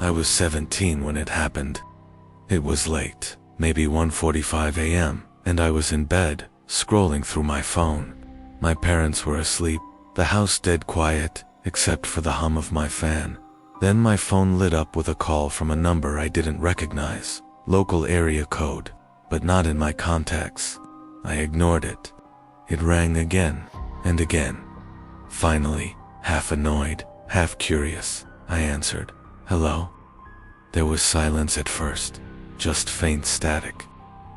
I was 17 when it happened. It was late, maybe 1:45 a.m., and I was in bed, scrolling through my phone. My parents were asleep, the house dead quiet, except for the hum of my fan. Then my phone lit up with a call from a number I didn't recognize, local area code, but not in my contacts. I ignored it. It rang again and again. Finally, half annoyed, half curious, I answered, "Hello?" There was silence at first, just faint static.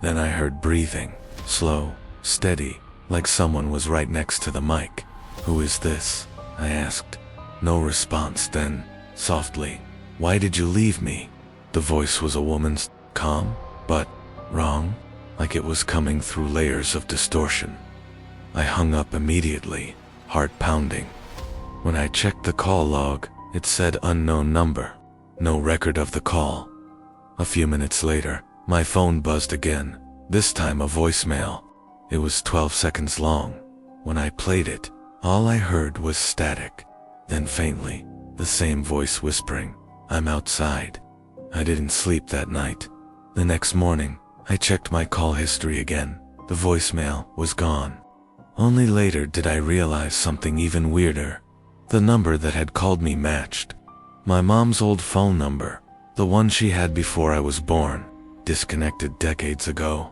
Then I heard breathing, slow, steady, like someone was right next to the mic. "Who is this?" I asked. No response. Then, softly, "Why did you leave me?" The voice was a woman's, calm, but wrong, like it was coming through layers of distortion. I hung up immediately, heart pounding. When I checked the call log, it said unknown number, no record of the call. A few minutes later, my phone buzzed again, this time a voicemail. It was 12 seconds long. When I played it, all I heard was static. Then faintly, the same voice whispering, "I'm outside." I didn't sleep that night. The next morning, I checked my call history again. The voicemail was gone. Only later did I realize something even weirder. The number that had called me matched my mom's old phone number, the one she had before I was born, disconnected decades ago.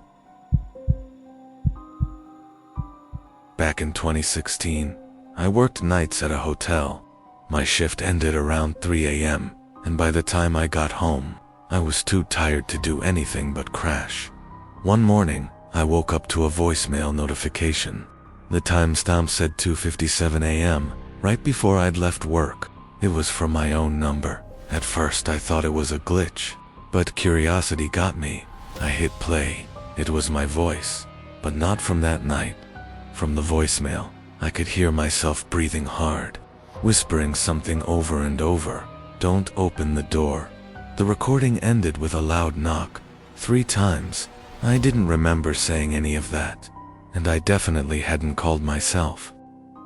Back in 2016, I worked nights at a hotel. My shift ended around 3 a.m., and by the time I got home, I was too tired to do anything but crash. One morning, I woke up to a voicemail notification. The timestamp said 2:57 a.m., right before I'd left work. It was from my own number. At first I thought it was a glitch, but curiosity got me. I hit play. It was my voice, but not from that night. From the voicemail, I could hear myself breathing hard, whispering something over and over, "Don't open the door." The recording ended with a loud knock, 3 times. I didn't remember saying any of that, and I definitely hadn't called myself.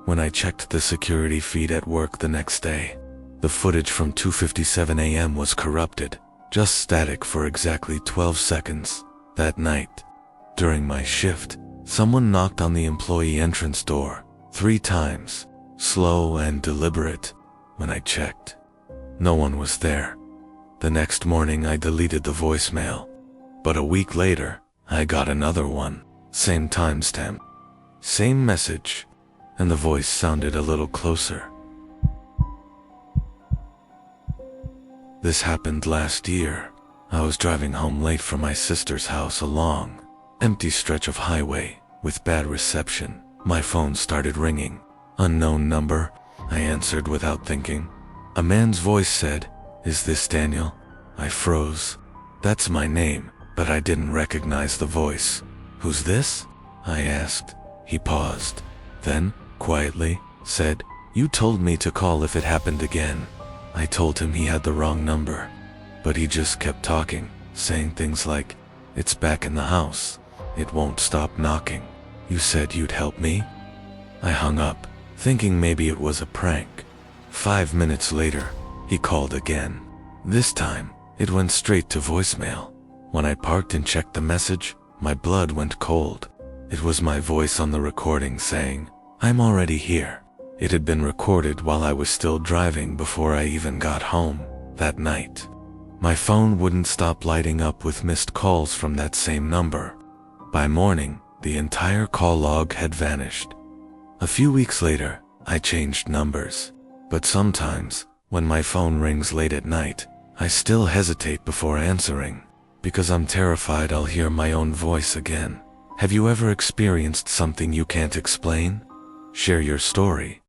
When I checked the security feed at work the next day, the footage from 2:57 a.m. was corrupted, just static for exactly 12 seconds. That night, during my shift, someone knocked on the employee entrance door 3 times, slow and deliberate. When I checked, no one was there. The next morning I deleted the voicemail, but a week later, I got another one, same timestamp, same message, and the voice sounded a little closer. This happened last year. I was driving home late from my sister's house, a long, empty stretch of highway with bad reception. My phone started ringing. "Unknown number," I answered without thinking. A man's voice said, "Is this Daniel?" I froze. That's my name, but I didn't recognize the voice. "Who's this?" I asked. He paused, then, quietly, said, "You told me to call if it happened again." I told him he had the wrong number, but he just kept talking, saying things like, "It's back in the house. It won't stop knocking. You said you'd help me?" I hung up, thinking maybe it was a prank. 5 minutes later, he called again. This time, it went straight to voicemail. When I parked and checked the message, my blood went cold. It was my voice on the recording saying, "I'm already here." It had been recorded while I was still driving before I even got home that night. My phone wouldn't stop lighting up with missed calls from that same number. By morning, the entire call log had vanished. A few weeks later, I changed numbers. But sometimes, when my phone rings late at night, I still hesitate before answering, because I'm terrified I'll hear my own voice again. Have you ever experienced something you can't explain? Share your story.